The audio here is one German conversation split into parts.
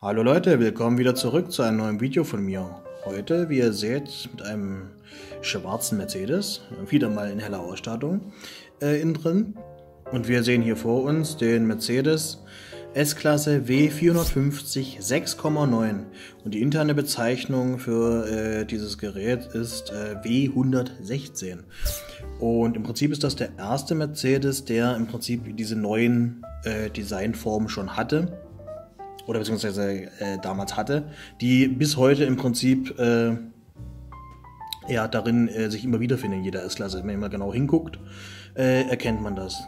Hallo Leute, willkommen wieder zurück zu einem neuen Video von mir. Heute, wie ihr seht, mit einem schwarzen Mercedes, wieder mal in heller Ausstattung innen drin. Und wir sehen hier vor uns den Mercedes S-Klasse W450 6,9 und die interne Bezeichnung für dieses Gerät ist W116. Und im Prinzip ist das der erste Mercedes, der im Prinzip diese neuen Designformen schon hatte. Oder beziehungsweise damals hatte, die bis heute im Prinzip darin sich immer wiederfinden in jeder S-Klasse. Wenn man mal genau hinguckt, erkennt man das.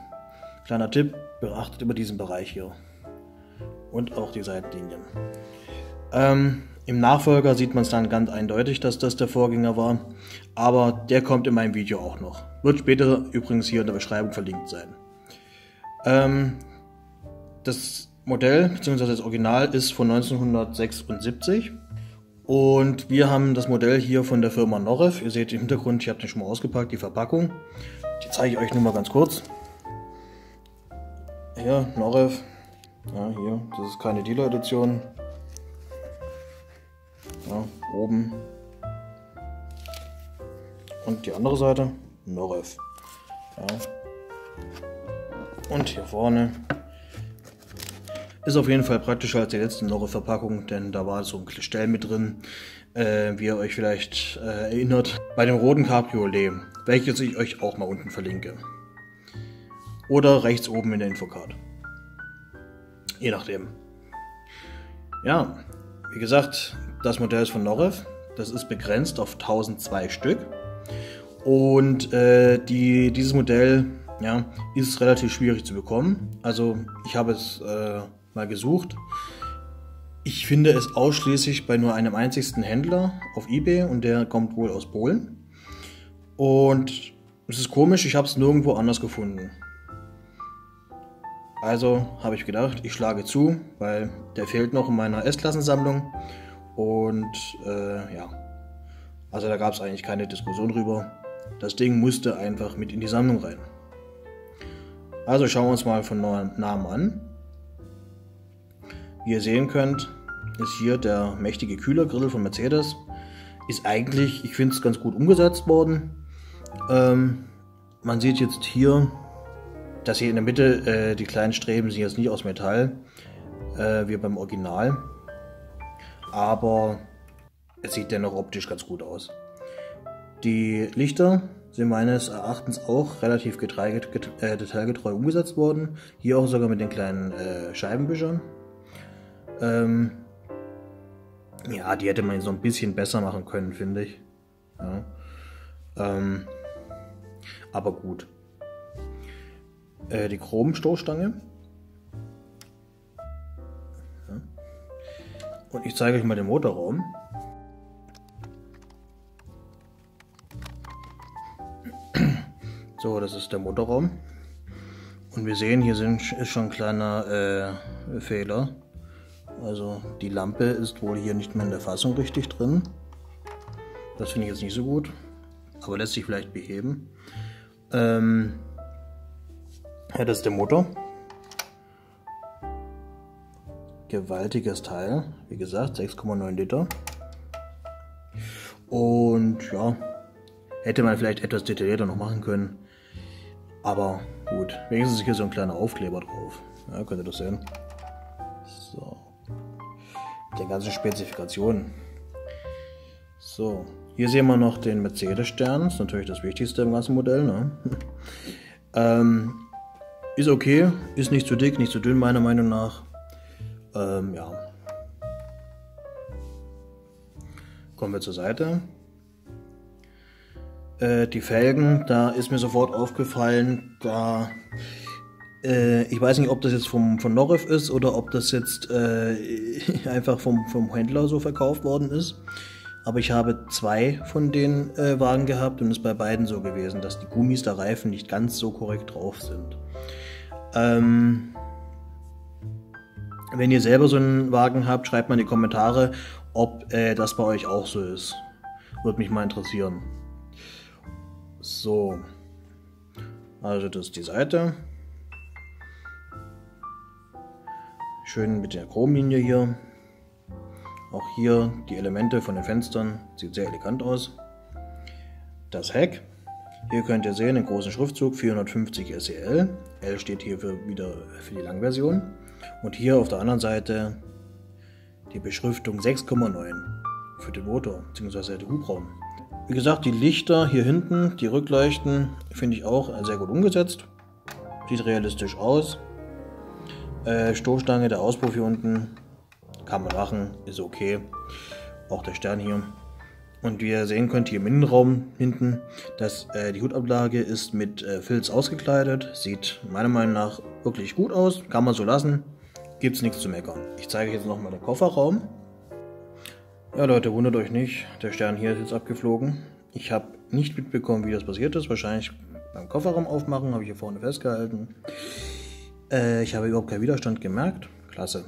Kleiner Tipp, beachtet immer diesen Bereich hier. Und auch die Seitenlinien. Im Nachfolger sieht man es dann ganz eindeutig, dass das der Vorgänger war. Aber der kommt in meinem Video auch noch. Wird später übrigens hier in der Beschreibung verlinkt sein. Das Modell bzw. das Original ist von 1976 und wir haben das Modell hier von der Firma Norev. Ihr seht im Hintergrund, ich habe den schon mal ausgepackt, die Verpackung. Die zeige ich euch nur mal ganz kurz. Hier, Norev. Ja, hier, das ist keine Dealer-Edition. Ja, oben. Und die andere Seite, Norev. Ja. Und hier vorne. Ist auf jeden Fall praktischer als die letzte Norev-Verpackung, denn da war so ein Gestell mit drin, wie ihr euch vielleicht erinnert, bei dem roten Cabriolet, welches ich euch auch mal unten verlinke. Oder rechts oben in der Infocard. Je nachdem. Ja, wie gesagt, das Modell ist von Norev. Das ist begrenzt auf 1002 Stück. Und dieses Modell ist relativ schwierig zu bekommen. Also ich habe es mal gesucht. Ich finde es ausschließlich bei nur einem einzigsten Händler auf eBay und der kommt wohl aus Polen. Und es ist komisch, ich habe es nirgendwo anders gefunden. Also habe ich gedacht, ich schlage zu, weil der fehlt noch in meiner S-Klassensammlung. Und also da gab es eigentlich keine Diskussion drüber. Das Ding musste einfach mit in die Sammlung rein. Also schauen wir uns mal von Namen an. Wie ihr sehen könnt, ist hier der mächtige Kühlergrill von Mercedes. Ist eigentlich, ich finde es ganz gut umgesetzt worden. Man sieht jetzt hier, dass hier in der Mitte die kleinen Streben sind jetzt nicht aus Metall, wie beim Original. Aber es sieht dennoch optisch ganz gut aus. Die Lichter sind meines Erachtens auch relativ detailgetreu umgesetzt worden. Hier auch sogar mit den kleinen Scheibenwischern. Ja, die hätte man so ein bisschen besser machen können, finde ich. Ja. Aber gut. Die Chromstoßstange. Ja. Und ich zeige euch mal den Motorraum. So, das ist der Motorraum. Und wir sehen, hier ist schon ein kleiner Fehler. Also die Lampe ist wohl hier nicht mehr in der Fassung richtig drin. Das finde ich jetzt nicht so gut, aber lässt sich vielleicht beheben. Ja, das ist der Motor. Gewaltiges Teil, wie gesagt, 6,9 Liter. Und ja, hätte man vielleicht etwas detaillierter noch machen können. Aber gut, wenigstens ist hier so ein kleiner Aufkleber drauf. Ja, könnt ihr das sehen. So. Mit den ganzen Spezifikationen. So, hier sehen wir noch den Mercedes-Stern. Das ist natürlich das Wichtigste im ganzen Modell. Ne? Ist okay, ist nicht zu dick, nicht zu dünn, meiner Meinung nach. Ja. Kommen wir zur Seite. Die Felgen, da ist mir sofort aufgefallen, ich weiß nicht, ob das jetzt von Norev ist oder ob das jetzt einfach vom Händler so verkauft worden ist. Aber ich habe zwei von den Wagen gehabt und es ist bei beiden so gewesen, dass die Gummis der Reifen nicht ganz so korrekt drauf sind. Wenn ihr selber so einen Wagen habt, schreibt mal in die Kommentare, ob das bei euch auch so ist. Würde mich mal interessieren. So, also das ist die Seite. Schön mit der Chromlinie hier. Auch hier die Elemente von den Fenstern, sieht sehr elegant aus. Das Heck, hier könnt ihr sehen, den großen Schriftzug 450 SEL. L steht hier wieder für die Langversion. Und hier auf der anderen Seite die Beschriftung 6,9 für den Motor bzw. den Hubraum. Wie gesagt, die Lichter hier hinten, die Rückleuchten, finde ich auch sehr gut umgesetzt. Sieht realistisch aus. Stoßstange, der Auspuff hier unten, kann man machen, ist okay. Auch der Stern hier. Und wie ihr sehen könnt, hier im Innenraum hinten, die Hutablage ist mit Filz ausgekleidet. Sieht meiner Meinung nach wirklich gut aus, kann man so lassen. Gibt es nichts zu meckern. Ich zeige euch jetzt nochmal den Kofferraum. Ja Leute, wundert euch nicht, der Stern hier ist jetzt abgeflogen. Ich habe nicht mitbekommen, wie das passiert ist. Wahrscheinlich beim Kofferraum aufmachen, habe ich hier vorne festgehalten. Ich habe überhaupt keinen Widerstand gemerkt. Klasse.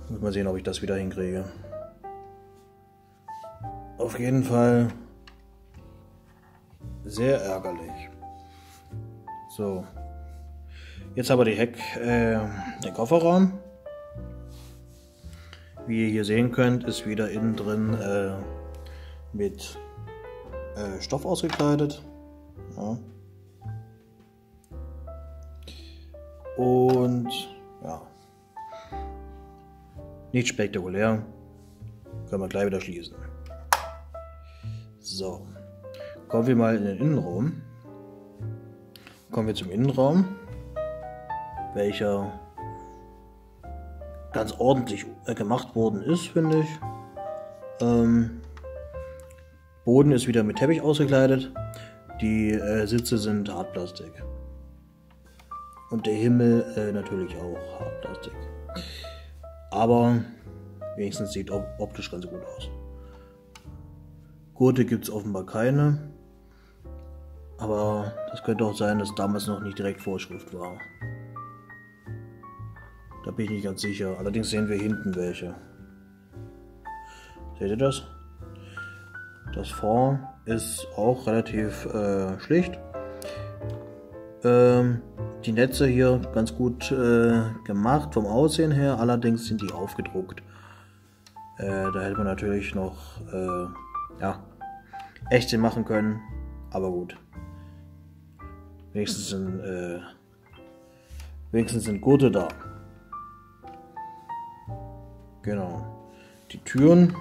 Muss mal sehen, ob ich das wieder hinkriege. Auf jeden Fall sehr ärgerlich. So. Jetzt aber der Kofferraum. Wie ihr hier sehen könnt, ist wieder innen drin mit Stoff ausgekleidet. Ja. Und ja, nicht spektakulär. Können wir gleich wieder schließen. So, kommen wir mal in den Innenraum. Kommen wir zum Innenraum, welcher ganz ordentlich gemacht worden ist, finde ich. Boden ist wieder mit Teppich ausgekleidet. Die Sitze sind Hartplastik. Und der Himmel natürlich auch Hartplastik. Aber wenigstens sieht optisch ganz gut aus. Gurte gibt es offenbar keine. Aber das könnte auch sein, dass damals noch nicht direkt Vorschrift war. Da bin ich nicht ganz sicher. Allerdings sehen wir hinten welche. Seht ihr das? Das Fond ist auch relativ schlicht. Die Netze hier ganz gut gemacht vom Aussehen her. Allerdings sind die aufgedruckt. Da hätte man natürlich noch echte machen können. Aber gut. Wenigstens sind Gurte da. Genau. Die Türen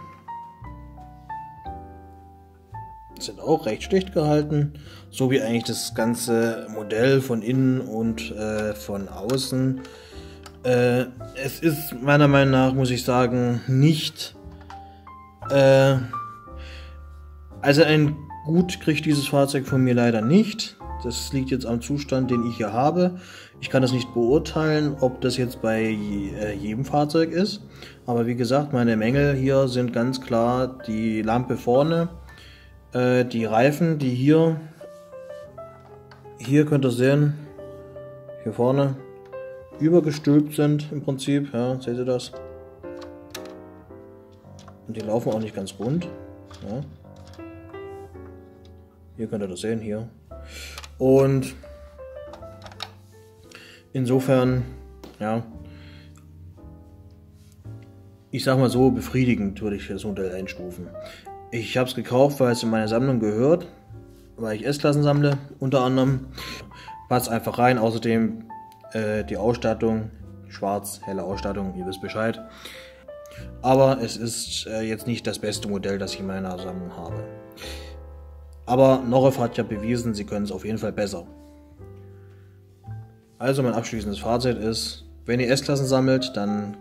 sind auch recht schlicht gehalten, so wie eigentlich das ganze Modell von innen und von außen. Es ist meiner Meinung nach, muss ich sagen, nicht... also ein Gut kriegt dieses Fahrzeug von mir leider nicht. Das liegt jetzt am Zustand, den ich hier habe. Ich kann das nicht beurteilen, ob das jetzt bei jedem Fahrzeug ist. Aber wie gesagt, meine Mängel hier sind ganz klar die Lampe vorne, die Reifen, die hier könnt ihr sehen, hier vorne übergestülpt sind im Prinzip. Ja, seht ihr das? Und die laufen auch nicht ganz rund. Ja. Hier könnt ihr das sehen, hier. Und insofern, ja, ich sag mal so, befriedigend würde ich das Modell einstufen. Ich habe es gekauft, weil es in meine Sammlung gehört, weil ich S-Klassen sammle, unter anderem. Passt einfach rein, außerdem die Ausstattung, schwarz, helle Ausstattung, ihr wisst Bescheid. Aber es ist jetzt nicht das beste Modell, das ich in meiner Sammlung habe. Aber Noref hat ja bewiesen, sie können es auf jeden Fall besser. Also mein abschließendes Fazit ist, wenn ihr S-Klassen sammelt, dann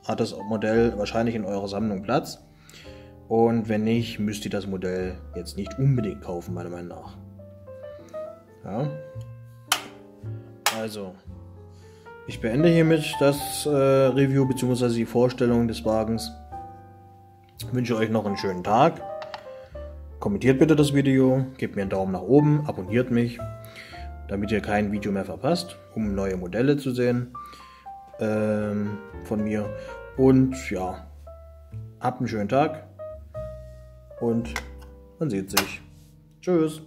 hat das Modell wahrscheinlich in eurer Sammlung Platz. Und wenn nicht, müsst ihr das Modell jetzt nicht unbedingt kaufen, meiner Meinung nach. Ja. Also, ich beende hiermit das Review bzw. die Vorstellung des Wagens. Ich wünsche euch noch einen schönen Tag. Kommentiert bitte das Video, gebt mir einen Daumen nach oben, abonniert mich, damit ihr kein Video mehr verpasst, um neue Modelle zu sehen von mir. Und ja, habt einen schönen Tag und man sieht sich. Tschüss.